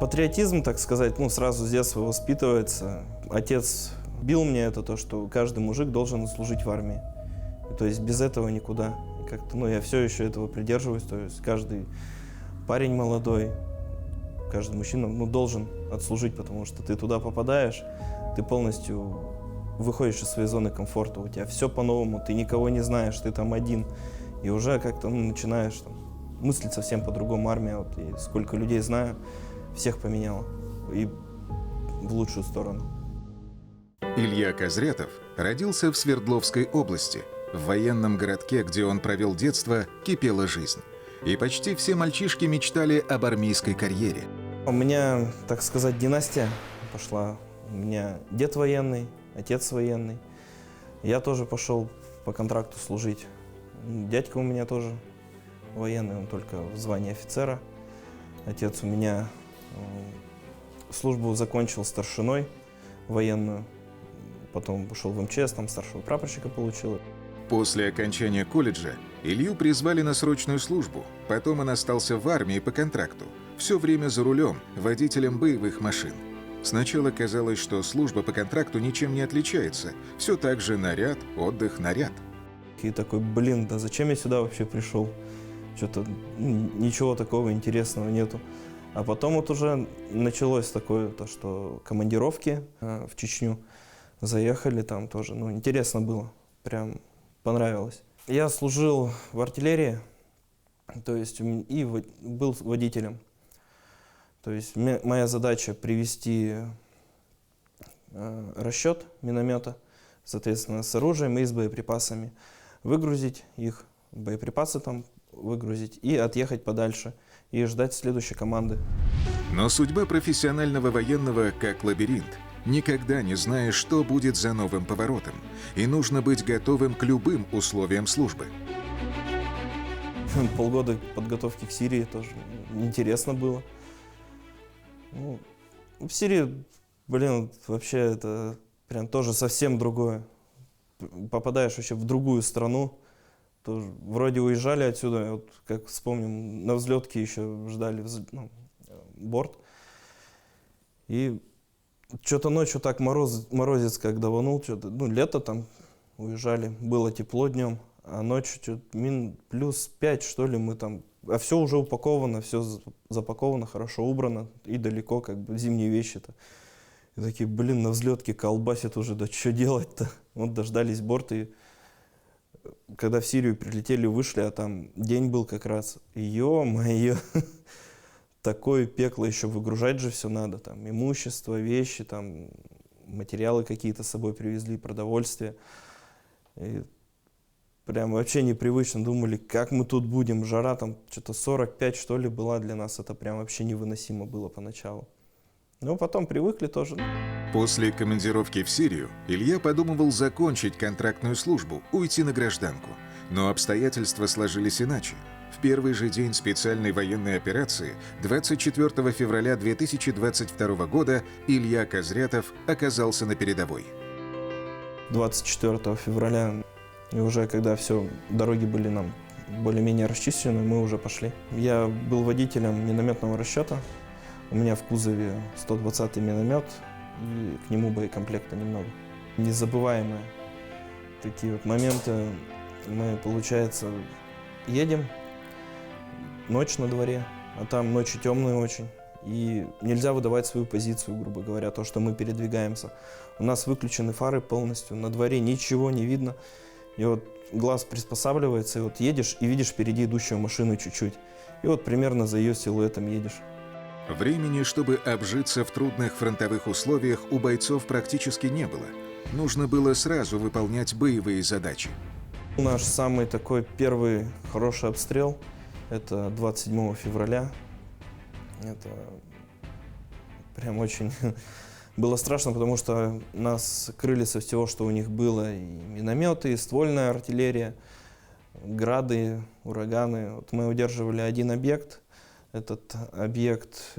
Патриотизм, так сказать, ну, сразу с детства воспитывается. Отец бил мне это, то, что каждый мужик должен служить в армии. То есть без этого никуда. И как-то, ну, я все еще этого придерживаюсь. То есть каждый парень молодой, каждый мужчина, ну, должен отслужить, потому что ты туда попадаешь, ты полностью выходишь из своей зоны комфорта, у тебя все по-новому, ты никого не знаешь, ты там один. И уже как-то, ну, начинаешь там мыслить совсем по-другому. Армия, вот, и сколько людей знаю, всех поменяла. И в лучшую сторону. Илья Козрятов родился в Свердловской области. В военном городке, где он провел детство, кипела жизнь. И почти все мальчишки мечтали об армейской карьере. У меня, так сказать, династия пошла. У меня дед военный, отец военный. Я тоже пошел по контракту служить. Дядька у меня тоже военный, он только в звании офицера. Отец у меня службу закончил старшиной военную. Потом пошел в МЧС, там старшего прапорщика получил. После окончания колледжа Илью призвали на срочную службу. Потом он остался в армии по контракту. Все время за рулем, водителем боевых машин. Сначала казалось, что служба по контракту ничем не отличается. Все так же наряд, отдых, наряд. И такой, блин, да зачем я сюда вообще пришел? Что-то ничего такого интересного нету. А потом вот уже началось такое, то, что командировки в Чечню заехали, там тоже, ну, интересно было, прям понравилось. Я служил в артиллерии, то есть и был водителем. То есть моя задача привести расчет миномета, соответственно, с оружием и с боеприпасами, выгрузить их, боеприпасы там выгрузить и отъехать подальше, и ждать следующей команды. Но судьба профессионального военного как лабиринт. Никогда не знаешь, что будет за новым поворотом. И нужно быть готовым к любым условиям службы. Полгода подготовки к Сирии тоже интересно было. Ну, в Сирии, блин, вообще это прям тоже совсем другое. Попадаешь вообще в другую страну. Тоже, вроде уезжали отсюда, вот как вспомним, на взлетке еще ждали борт. И что-то ночью так морозец как даванул, что-то, ну, лето там, уезжали, было тепло днем, а ночью что-то плюс 5, что ли, мы там, а все уже упаковано, все запаковано, хорошо убрано и далеко, как бы, зимние вещи-то. И такие, блин, на взлетке колбасит уже, да что делать-то? Вот дождались борта, и когда в Сирию прилетели, вышли, а там день был как раз, ё-моё, такое пекло, еще выгружать же все надо, там имущество, вещи, там материалы какие-то с собой привезли, продовольствие. И прям вообще непривычно, думали, как мы тут будем, жара там что-то 45 что ли была для нас, это прям вообще невыносимо было поначалу. Но потом привыкли тоже. После командировки в Сирию Илья подумывал закончить контрактную службу, уйти на гражданку. Но обстоятельства сложились иначе. В первый же день специальной военной операции, 24 февраля 2022 года, Илья Козрятов оказался на передовой. 24 февраля, и уже когда все, дороги были нам более-менее расчищены, мы уже пошли. Я был водителем минометного расчета. У меня в кузове 120-й миномет, и к нему боекомплекта немного. Незабываемые такие вот моменты. Мы, получается, едем, ночь на дворе, а там ночи темные очень. И нельзя выдавать свою позицию, грубо говоря, то, что мы передвигаемся. У нас выключены фары полностью, на дворе ничего не видно. И вот глаз приспосабливается, и вот едешь, и видишь впереди идущую машину чуть-чуть. И вот примерно за ее силуэтом едешь. Времени, чтобы обжиться в трудных фронтовых условиях, у бойцов практически не было. Нужно было сразу выполнять боевые задачи. Наш самый такой первый хороший обстрел – это 27 февраля. Это прям очень было страшно, потому что нас крыли со всего, что у них было. И минометы, и ствольная артиллерия, грады, ураганы. Вот мы удерживали один объект. Этот объект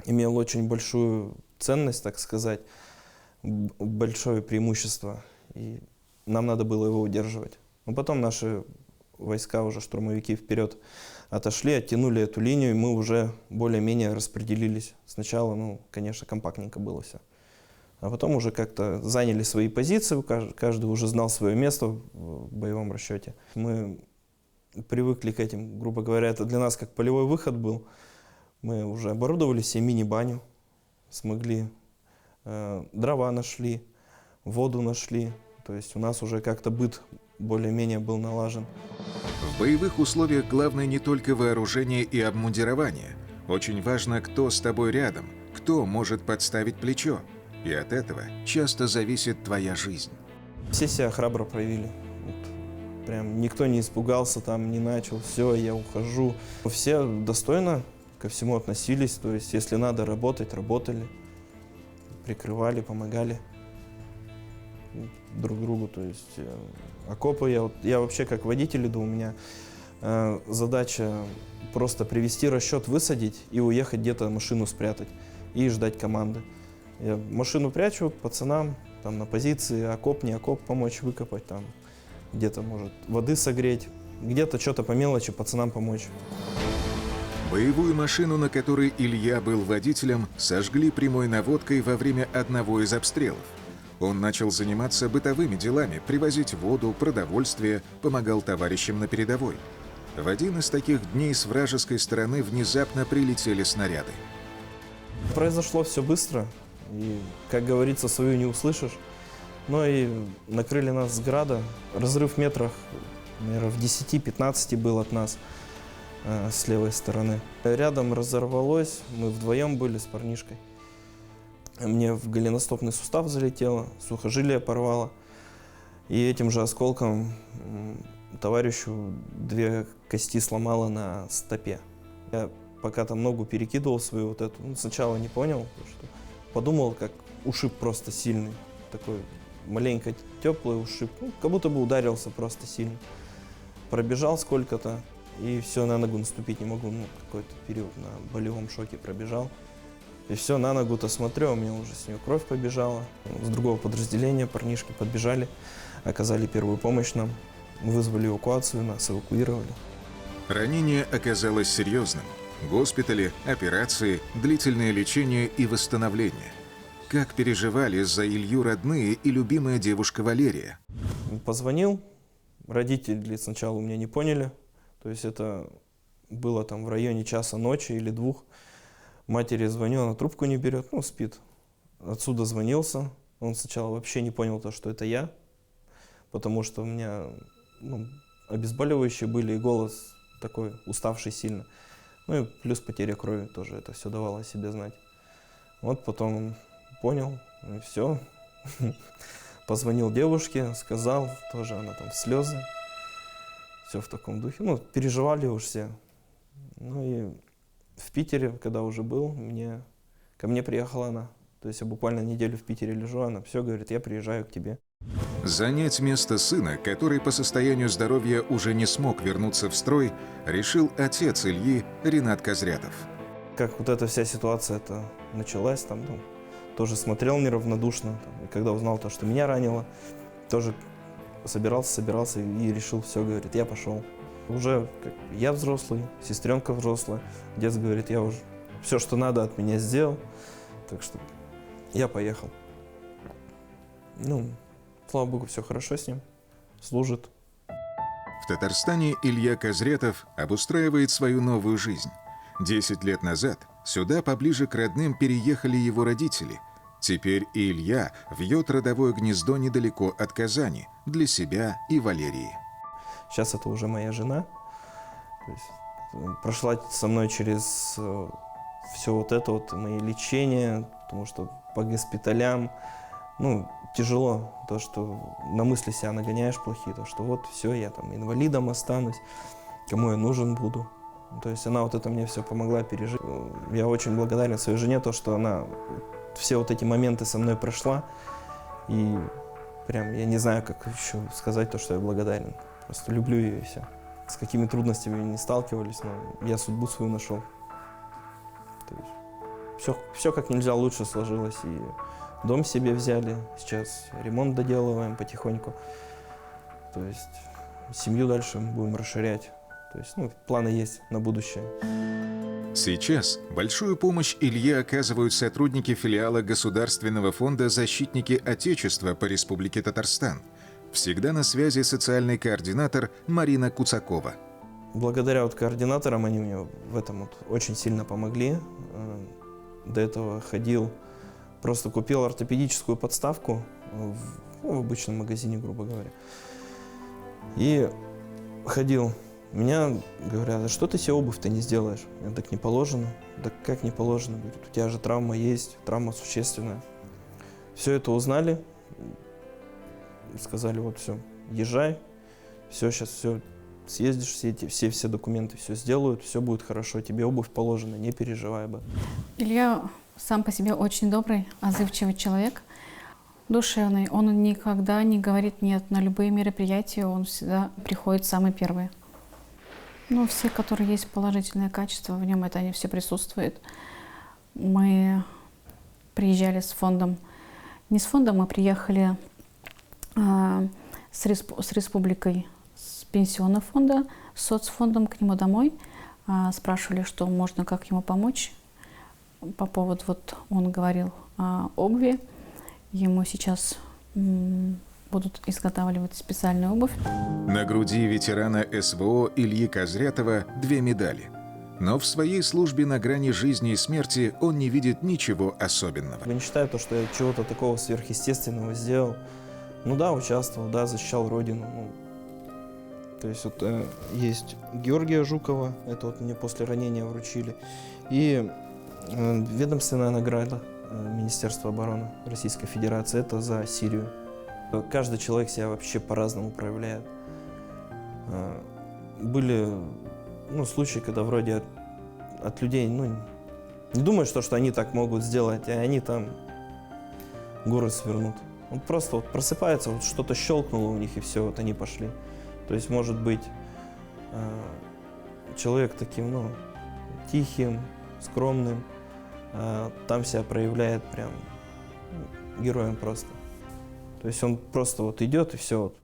имел очень большую ценность, так сказать, большое преимущество, и нам надо было его удерживать. Но потом наши войска, уже штурмовики, вперед отошли, оттянули эту линию, и мы уже более-менее распределились. Сначала, ну, конечно, компактненько было все. А потом уже как-то заняли свои позиции, каждый уже знал свое место в боевом расчете. Мы привыкли к этим, грубо говоря, это для нас как полевой выход был. Мы уже оборудовали себе мини-баню, смогли, дрова нашли, воду нашли. То есть у нас уже как-то быт более-менее был налажен. В боевых условиях главное не только вооружение и обмундирование. Очень важно, кто с тобой рядом, кто может подставить плечо. И от этого часто зависит твоя жизнь. Все себя храбро проявили. Вот. Прям никто не испугался, там не начал, все, я ухожу. Все достойно ко всему относились, то есть если надо работать, работали, прикрывали, помогали друг другу. То есть окопы, я вообще как водитель иду, у меня задача просто привести расчет, высадить и уехать где-то машину спрятать и ждать команды. Я машину прячу пацанам, там на позиции, окоп, не окоп, помочь выкопать, там где-то, может, воды согреть, где-то что-то по мелочи пацанам помочь. Боевую машину, на которой Илья был водителем, сожгли прямой наводкой во время одного из обстрелов. Он начал заниматься бытовыми делами, привозить воду, продовольствие, помогал товарищам на передовой. В один из таких дней с вражеской стороны внезапно прилетели снаряды. Произошло все быстро, и, как говорится, свою не услышишь. Но и накрыли нас с града. Разрыв метрах, наверное, в 10-15 был от нас с левой стороны. Рядом разорвалось, мы вдвоем были с парнишкой. Мне в голеностопный сустав залетело, сухожилие порвало. И этим же осколком товарищу 2 кости сломало на стопе. Я пока там ногу перекидывал свою вот эту, сначала не понял, что подумал, как ушиб просто сильный. Такой маленько теплый ушиб, как будто бы ударился просто сильно. Пробежал сколько-то, и все, на ногу наступить не могу. Какой-то период на болевом шоке пробежал. И все, на ногу-то смотрю, у меня уже с нее кровь побежала. С другого подразделения парнишки подбежали, оказали первую помощь нам, вызвали эвакуацию, нас эвакуировали. Ранение оказалось серьезным. Госпитали, операции, длительное лечение и восстановление. Как переживали за Илью родные и любимая девушка Валерия? Позвонил, родители сначала у меня не поняли, то есть это было там в районе часа ночи или 2. Матери звоню, она трубку не берет, спит. Отсюда звонился, он сначала вообще не понял то, что это я, потому что у меня обезболивающие были и голос такой уставший сильно. И плюс потеря крови тоже, это все давало о себе знать. Вот потом он понял, и все. Позвонил девушке, сказал, тоже она там слезы. Все в таком духе. Переживали уж все. И в Питере, когда уже был, ко мне приехала она. То есть я буквально неделю в Питере лежу, она все говорит, я приезжаю к тебе. Занять место сына, который по состоянию здоровья уже не смог вернуться в строй, решил отец Ильи Ринат Козрятов. Как вот эта вся ситуация началась, тоже смотрел неравнодушно. И когда узнал то, что меня ранило, тоже собирался и решил, все, говорит, я пошел. Уже я взрослый, сестренка взрослая. Отец говорит, я уже все, что надо, от меня сделал. Так что я поехал. Слава богу, все хорошо с ним, служит. В Татарстане Илья Козрятов обустраивает свою новую жизнь. 10 лет назад сюда поближе к родным переехали его родители. Теперь и Илья вьет родовое гнездо недалеко от Казани для себя и Валерии. Сейчас это уже моя жена. То есть, прошла со мной через все вот это мои лечения, потому что по госпиталям, тяжело, то, что на мысли себя нагоняешь плохие, то, что вот все, я там инвалидом останусь, кому я нужен буду. То есть она вот это мне все помогла пережить. Я очень благодарен своей жене, то, что она все вот эти моменты со мной прошла. И прям я не знаю, как еще сказать то, что я благодарен. Просто люблю ее и все. С какими трудностями не сталкивались, но я судьбу свою нашел. То есть все как нельзя лучше сложилось. И дом себе взяли, сейчас ремонт доделываем потихоньку. То есть семью дальше будем расширять. То есть, ну, планы есть на будущее. Сейчас большую помощь Илье оказывают сотрудники филиала Государственного фонда «Защитники Отечества» по Республике Татарстан. Всегда на связи социальный координатор Марина Куцакова. Благодаря вот координаторам они мне в этом вот очень сильно помогли. До этого ходил, просто купил ортопедическую подставку в обычном магазине, грубо говоря. И ходил. Меня говорят: а что ты себе обувь-то не сделаешь? Я: так не положено. Да как не положено? Говорит, у тебя же травма есть, травма существенная. Все это узнали, сказали: вот все, езжай, все, сейчас все, съездишь, все документы все сделают, все будет хорошо, тебе обувь положена, не переживай об этом. Илья сам по себе очень добрый, отзывчивый человек, душевный. Он никогда не говорит нет на любые мероприятия, он всегда приходит самый первый. Ну, все, которые есть положительное качество, в нем это они все присутствуют. Мы приезжали с фондом, не с фондом, мы приехали с республикой, с пенсионного фонда, с соцфондом к нему домой. Спрашивали, что можно, как ему помочь. По поводу, вот он говорил о обуви. Ему сейчас будут изготавливать специальную обувь. На груди ветерана СВО Ильи Козрятова 2 медали. Но в своей службе на грани жизни и смерти он не видит ничего особенного. Я не считаю то, что я чего-то такого сверхъестественного сделал. Ну да, участвовал, да, защищал Родину. Ну, то есть вот есть Георгия Жукова, это вот мне после ранения вручили, и ведомственная награда Министерства обороны Российской Федерации, это за Сирию. Каждый человек себя вообще по-разному проявляет. Были случаи, когда вроде от людей не думаешь, что они так могут сделать, а они там город свернут. Он просто вот просыпается, вот что-то щелкнуло у них, и все, вот они пошли. То есть, может быть, человек таким, тихим, скромным, там себя проявляет прям героем просто. То есть он просто вот идет и все. Вот.